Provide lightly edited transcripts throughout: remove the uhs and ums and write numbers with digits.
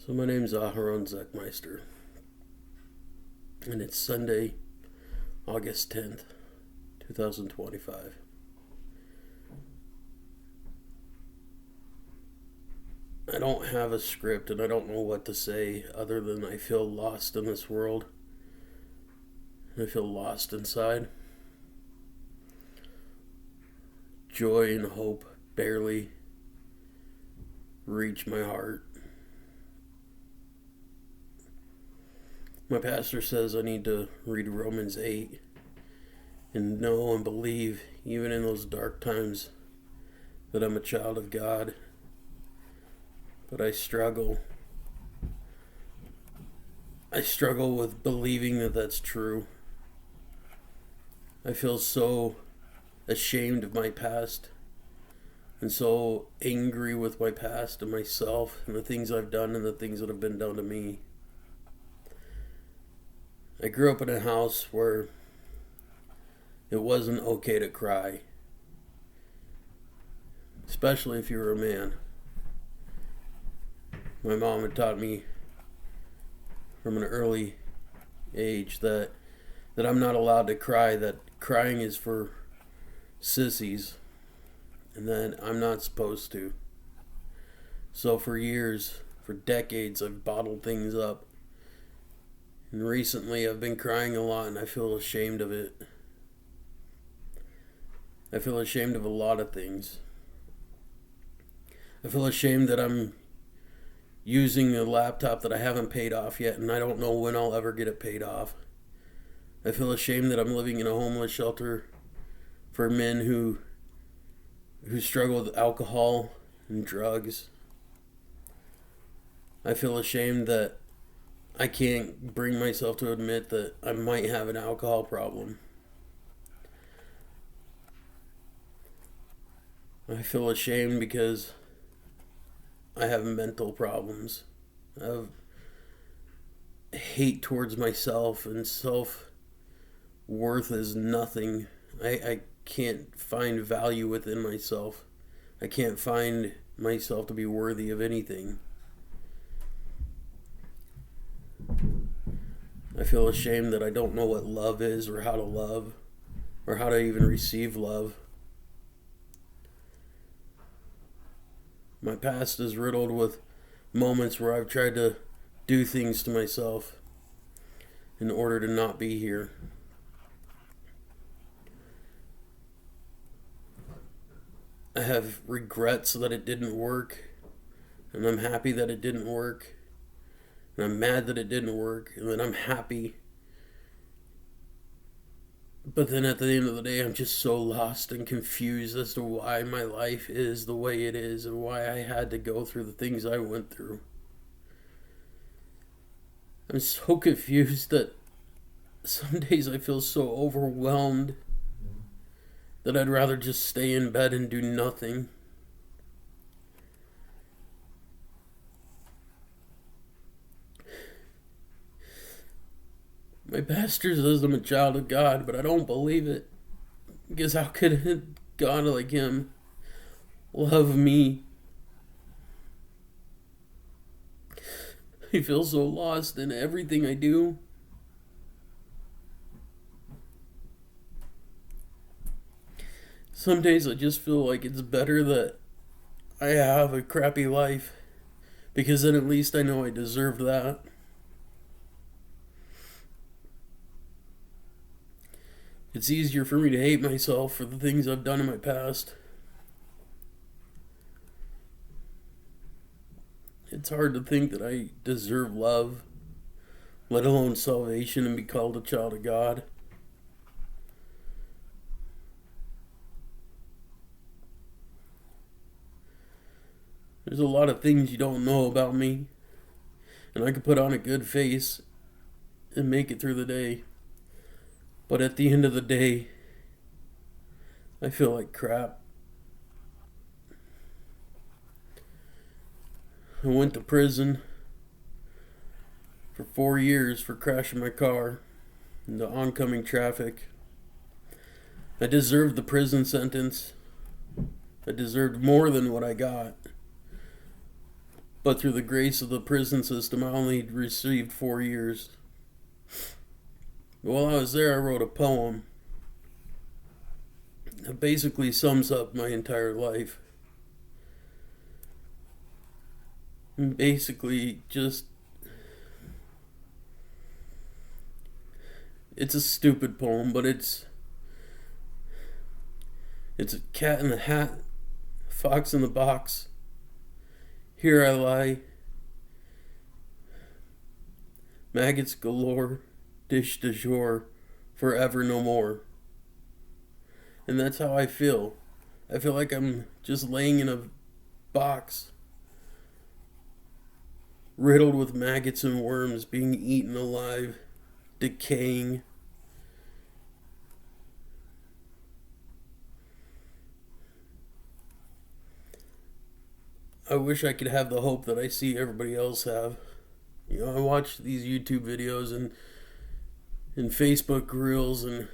So my name's Aharon Zekmeister, and it's Sunday, August 10th, 2025. I don't have a script and I don't know what to say other than I feel lost in this world. I feel lost inside. Joy and hope barely reach my heart. My pastor says I need to read Romans 8 and know and believe, even in those dark times, that I'm a child of God. But I struggle. I struggle with believing that that's true. I feel so ashamed of my past and so angry with my past and myself and the things I've done and the things that have been done to me. I grew up in a house where it wasn't okay to cry, especially if you were a man. My mom had taught me from an early age that I'm not allowed to cry, that crying is for sissies, and that I'm not supposed to. So for years, for decades, I've bottled things up. And recently I've been crying a lot and I feel ashamed of it. I feel ashamed of a lot of things. I feel ashamed that I'm using a laptop that I haven't paid off yet and I don't know when I'll ever get it paid off. I feel ashamed that I'm living in a homeless shelter for men who struggle with alcohol and drugs. I feel ashamed that I can't bring myself to admit that I might have an alcohol problem. I feel ashamed because I have mental problems. I have hate towards myself and self-worth is nothing. I can't find value within myself. I can't find myself to be worthy of anything. I feel ashamed that I don't know what love is or how to love or how to even receive love. My past is riddled with moments where I've tried to do things to myself in order to not be here. I have regrets that it didn't work, and I'm happy that it didn't work. And I'm mad that it didn't work, and then I'm happy. But then at the end of the day, I'm just so lost and confused as to why my life is the way it is and why I had to go through the things I went through. I'm so confused that some days I feel so overwhelmed that I'd rather just stay in bed and do nothing. My pastor says I'm a child of God, but I don't believe it. Because how could a God like him love me? I feel so lost in everything I do. Some days I just feel like it's better that I have a crappy life, because then at least I know I deserve that. It's easier for me to hate myself for the things I've done in my past. It's hard to think that I deserve love, let alone salvation, and be called a child of God. There's a lot of things you don't know about me, and I could put on a good face and make it through the day. But at the end of the day, I feel like crap. I went to prison for 4 years for crashing my car into oncoming traffic. I deserved the prison sentence. I deserved more than what I got. But through the grace of the prison system, I only received 4 years. While I was there, I wrote a poem that basically sums up my entire life. And basically, just... it's a stupid poem, but it's a cat in the hat, fox in the box. Here I lie, maggots galore, dish du jour, forever no more. And that's how I feel. I feel like I'm just laying in a box, riddled with maggots and worms, being eaten alive, decaying. I wish I could have the hope that I see everybody else have. You know, I watch these YouTube videos and Facebook reels, and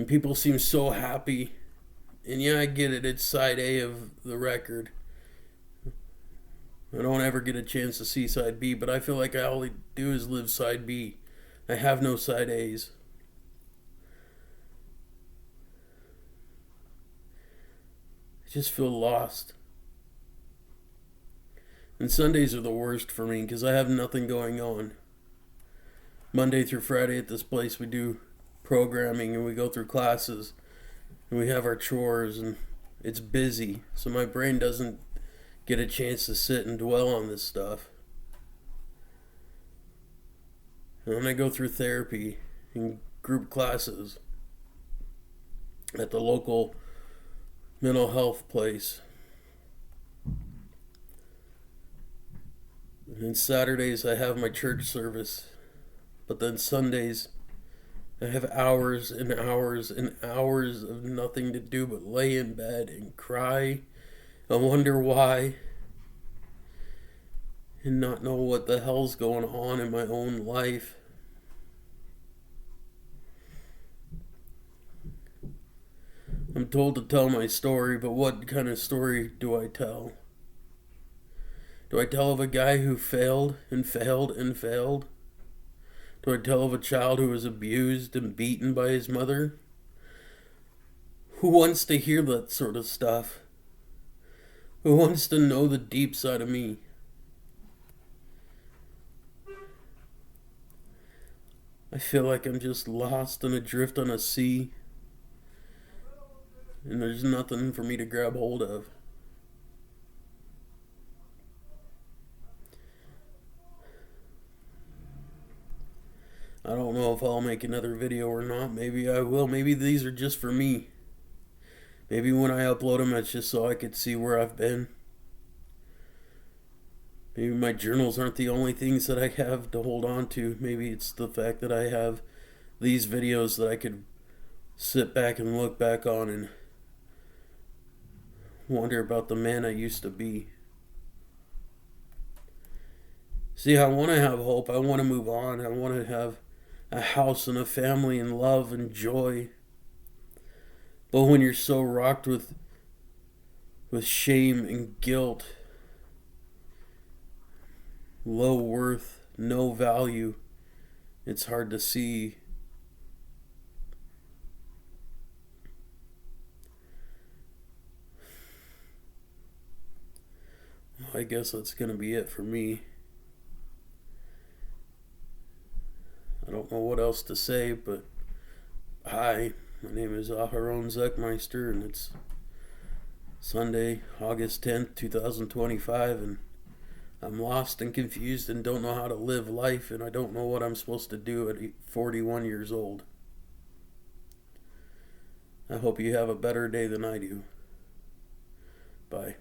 people seem so happy. And yeah, I get it. It's side A of the record. I don't ever get a chance to see side B, but I feel like all I do is live side B. I have no side A's. I just feel lost. And Sundays are the worst for me because I have nothing going on. Monday through Friday at this place we do programming and we go through classes and we have our chores and it's busy. So my brain doesn't get a chance to sit and dwell on this stuff. And then I go through therapy and group classes at the local mental health place. And Saturdays I have my church service. But then Sundays I have hours and hours and hours of nothing to do but lay in bed and cry. I wonder why. And not know what the hell's going on in my own life. I'm told to tell my story, but what kind of story do I tell? Do I tell of a guy who failed and failed and failed? Do I tell of a child who was abused and beaten by his mother? Who wants to hear that sort of stuff? Who wants to know the deep side of me? I feel like I'm just lost and adrift on a sea, and there's nothing for me to grab hold of. I don't know if I'll make another video or not. Maybe I will. Maybe these are just for me. Maybe when I upload them, it's just so I could see where I've been. Maybe my journals aren't the only things that I have to hold on to. Maybe it's the fact that I have these videos that I could sit back and look back on and wonder about the man I used to be. See, I want to have hope. I want to move on. I want to have a house and a family and love and joy. But when you're so rocked with shame and guilt, low worth, no value, it's hard to see. Well, I guess that's going to be it for me. I don't know what else to say, but hi, my name is Aharon Zekmeister, and it's Sunday, August 10th, 2025, and I'm lost and confused and don't know how to live life, and I don't know what I'm supposed to do at 41 years old. I hope you have a better day than I do. Bye.